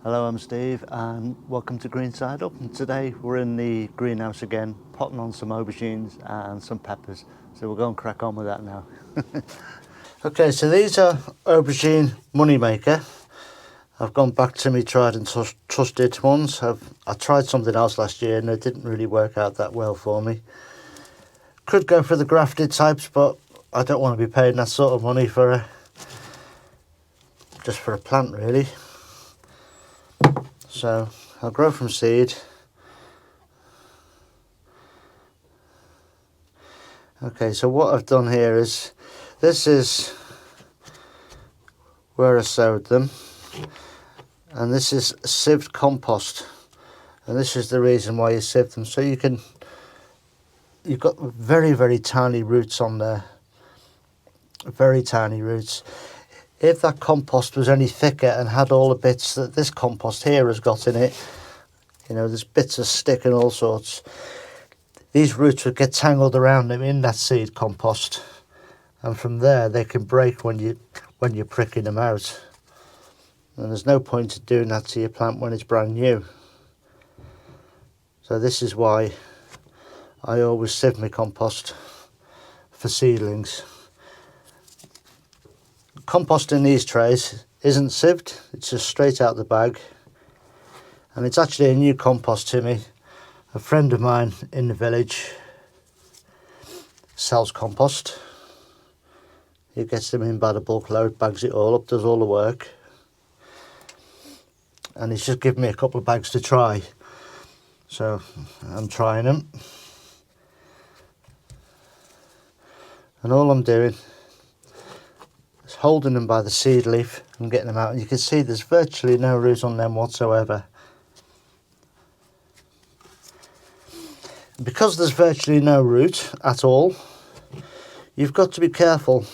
Hello, I'm Steve and welcome to Green Side Up, and today we're in the greenhouse again potting on some aubergines and some peppers, so we'll go and crack on with that now. Okay, so these are aubergine moneymaker. I've gone back to my tried and trusted ones. I tried something else last year and it didn't really work out that well for me. Could go for the grafted types, but I don't want to be paying that sort of money for just for a plant really. So I'll grow from seed. Okay, so what I've done here is, this is where I sowed them, and this is sieved compost, and this is the reason why you sieve them, so you've got very tiny roots on there, very tiny roots. If that compost was any thicker and had all the bits that this compost here has got in it, you know, there's bits of stick and all sorts, these roots would get tangled around them in that seed compost, and from there they can break when you're pricking them out, and there's no point in doing that to your plant when it's brand new. So this is why I always sieve my compost for seedlings. Compost in these trays isn't sieved, it's just straight out the bag, and it's actually a new compost to me. A friend of mine in the village sells compost. He gets them in by the bulk load, bags it all up, does all the work, and he's just given me a couple of bags to try, so I'm trying them, and all I'm doing is holding them by the seed leaf and getting them out, and you can see there's virtually no root on them whatsoever. Because there's virtually no root at all, you've got to be careful.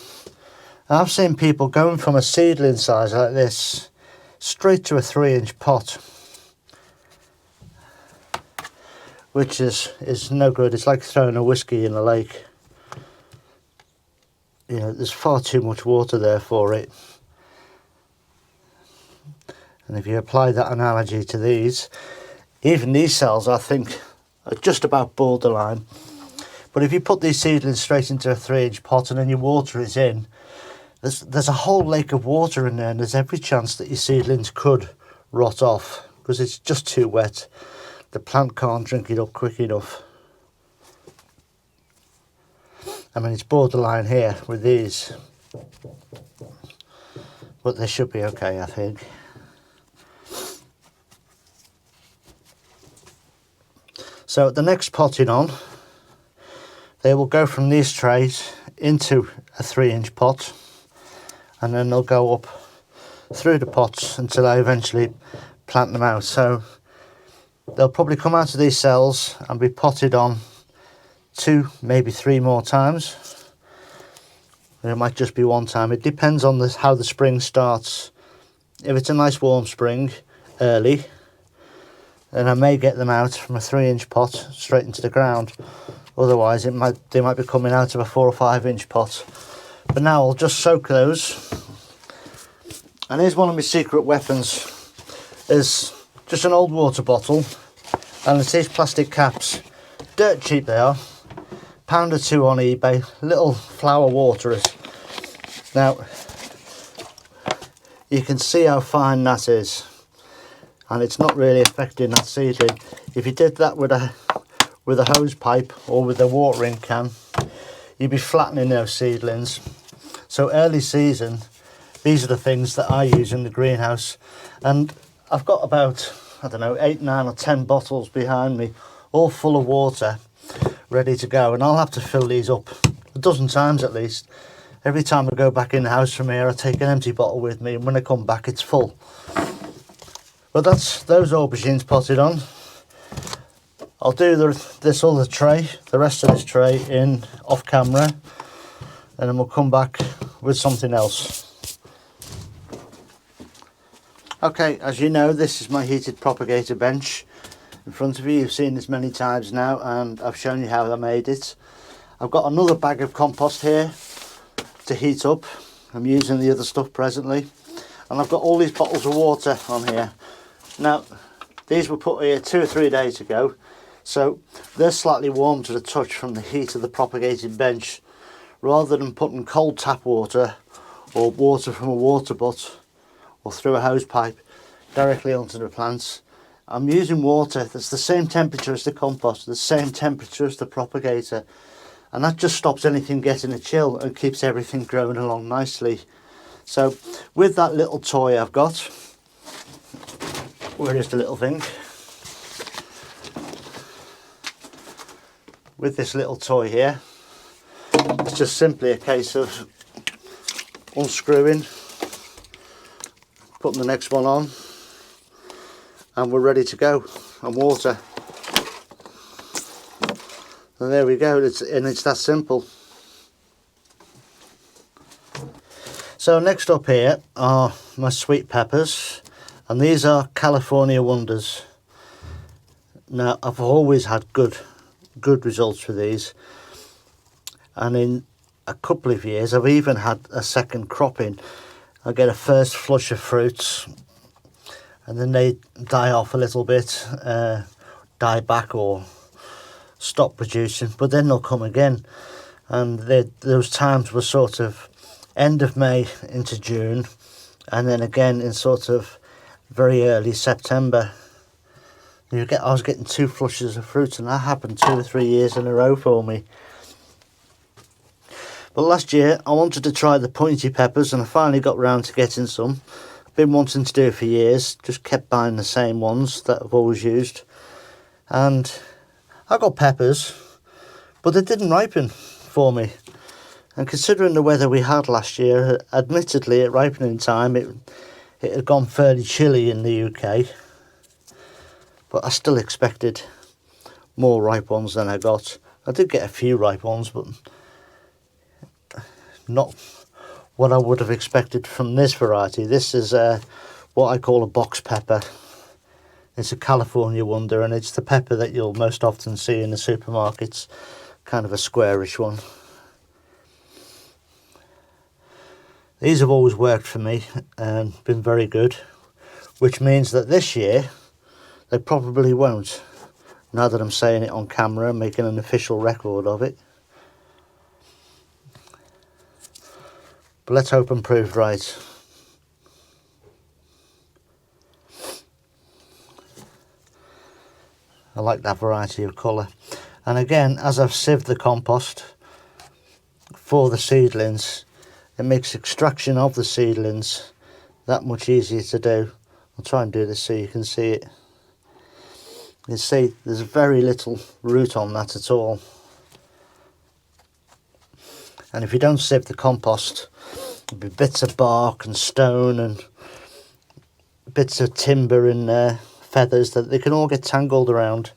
I've seen people going from a seedling size like this straight to a 3-inch pot, which is no good. It's like throwing a whiskey in a lake. You know, there's far too much water there for it. And if you apply that analogy to these, even these cells I think are just about borderline. But if you put these seedlings straight into a 3-inch pot and then your water is in, there's a whole lake of water in there, and there's every chance that your seedlings could rot off because it's just too wet. The plant can't drink it up quick enough. I mean, it's borderline here with these, but they should be okay, I think. So the next potting on, they will go from these trays into a 3-inch pot, and then they'll go up through the pots until I eventually plant them out. So they'll probably come out of these cells and be potted on 2, maybe 3 more times. It might just be one time. It depends on how the spring starts. If it's a nice warm spring early, then I may get them out from a 3-inch pot straight into the ground. Otherwise they might be coming out of a 4 or 5-inch pot. But now I'll just soak those. And here's one of my secret weapons, is just an old water bottle, and it's these plastic caps. Dirt cheap they are. £1 or £2 on eBay, little flower waterers. Now you can see how fine that is, and it's not really affecting that seedling. If you did that with a hose pipe or with a watering can, you'd be flattening those seedlings. So early season, these are the things that I use in the greenhouse, and I've got about, I don't know, 8, 9 or 10 bottles behind me, all full of water, ready to go, and I'll have to fill these up a dozen times at least. Every time I go back in the house from here, I take an empty bottle with me, and when I come back it's full. But that's those aubergines potted on. I'll do this other tray, the rest of this tray, in off camera, and then we'll come back with something else. Okay, as you know, this is my heated propagator bench in front of you. You've seen this many times now, and I've shown you how I made it. I've got another bag of compost here to heat up. I'm using the other stuff presently, and I've got all these bottles of water on here. Now, these were put here 2 or 3 days ago, so they're slightly warm to the touch from the heat of the propagating bench, rather than putting cold tap water or water from a water butt or through a hose pipe directly onto the plants. I'm using water that's the same temperature as the compost, the same temperature as the propagator, and that just stops anything getting a chill and keeps everything growing along nicely. So with that little toy I've got, where is the little thing? With this little toy here, it's just simply a case of unscrewing, putting the next one on, and we're ready to go, and water. And there we go, it's that simple. So next up here are my sweet peppers, and these are California Wonders. Now, I've always had good results with these, and in a couple of years I've even had a second cropping. I get a first flush of fruits, and then they die off a little bit, die back or stop producing, but then they'll come again. And those times were sort of end of May into June, and then again in sort of very early September. I was getting 2 flushes of fruit, and that happened 2 or 3 years in a row for me. But last year I wanted to try the pointy peppers, and I finally got round to getting some. Been wanting to do it for years, just kept buying the same ones that I've always used, and I got peppers, but they didn't ripen for me. And considering the weather we had last year, admittedly at ripening time it had gone fairly chilly in the UK, but I still expected more ripe ones than I got. I did get a few ripe ones, but not what I would have expected from this variety. This is what I call a box pepper. It's a California Wonder, and it's the pepper that you'll most often see in the supermarkets, kind of a squarish one. These have always worked for me and been very good, which means that this year they probably won't, now that I'm saying it on camera and making an official record of it. But let's hope I'm proved right. I like that variety of colour. And again, as I've sieved the compost for the seedlings, it makes extraction of the seedlings that much easier to do. I'll try and do this so you can see it. You see there's very little root on that at all. And if you don't sieve the compost, there'll be bits of bark and stone and bits of timber in there, feathers, that they can all get tangled around.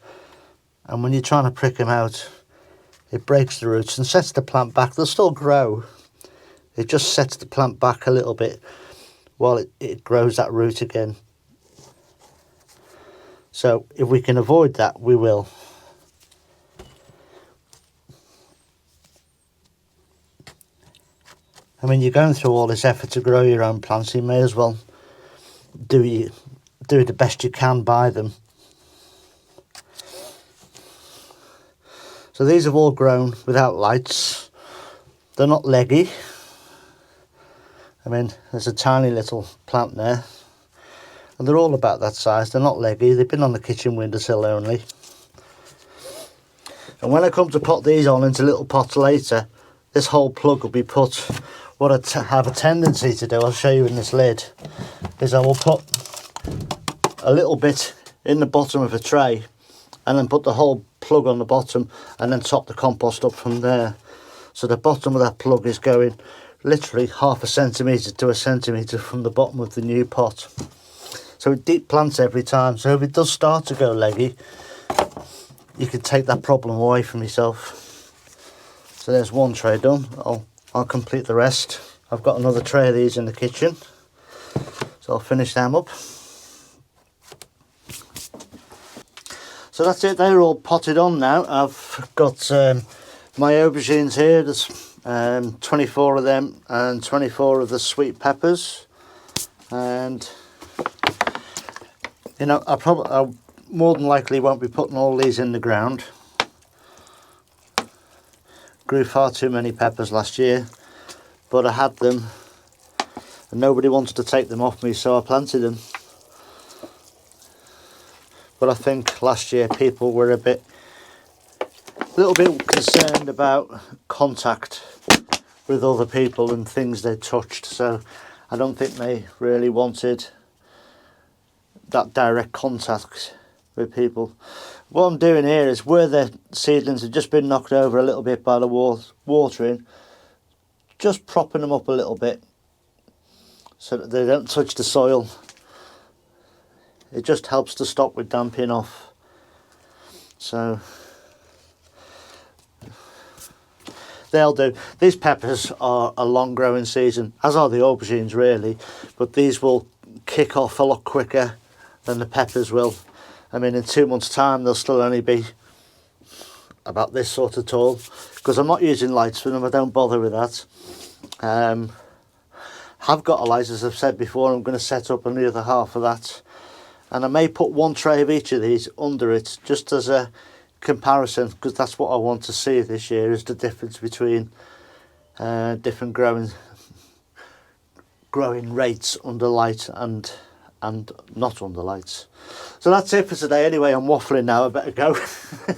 And when you're trying to prick them out, it breaks the roots and sets the plant back. They'll still grow. It just sets the plant back a little bit while it grows that root again. So if we can avoid that, we will. I mean, you're going through all this effort to grow your own plants, you may as well do the best you can by them. So these have all grown without lights. They're not leggy. I mean, there's a tiny little plant there, and they're all about that size. They're not leggy. They've been on the kitchen windowsill only. And when I come to pot these on into little pots later, this whole plug will be put. What I have a tendency to do, I'll show you in this lid, is I will put a little bit in the bottom of a tray and then put the whole plug on the bottom and then top the compost up from there. So the bottom of that plug is going literally 1/2 centimetre to 1 centimetre from the bottom of the new pot. So it deep plants every time. So if it does start to go leggy, you can take that problem away from yourself. So there's one tray done. I'll complete the rest. I've got another tray of these in the kitchen, so I'll finish them up. So that's it, they're all potted on now. I've got my aubergines here. There's 24 of them and 24 of the sweet peppers, and You know, I more than likely won't be putting all these in the ground. Grew far too many peppers last year, but I had them and nobody wanted to take them off me, so I planted them. But I think last year people were a little bit concerned about contact with other people and things they touched, so I don't think they really wanted that direct contact with people. What I'm doing here is, where the seedlings have just been knocked over a little bit by the watering, just propping them up a little bit so that they don't touch the soil. It just helps to stop with damping off. So they'll do. These peppers are a long growing season, as are the aubergines really, but these will kick off a lot quicker than the peppers will. I mean, in 2 months' time they'll still only be about this sort of tall, because I'm not using lights for them. I don't bother with that. Have got a light, as I've said before. I'm going to set up on the other half of that, and I may put one tray of each of these under it just as a comparison, because that's what I want to see this year, is the difference between different growing rates under light and not under lights. So that's it for today anyway. I'm waffling now, I better go.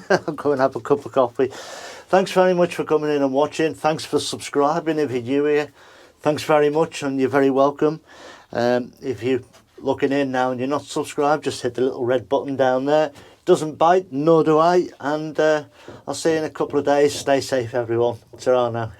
I'll go and have a cup of coffee. Thanks very much for coming in and watching. Thanks for subscribing if you're new here. Thanks very much, and you're very welcome. If you're looking in now and you're not subscribed, just hit the little red button down there. Doesn't bite, nor do I, and I'll see you in a couple of days. Stay safe everyone. Ta-ra now.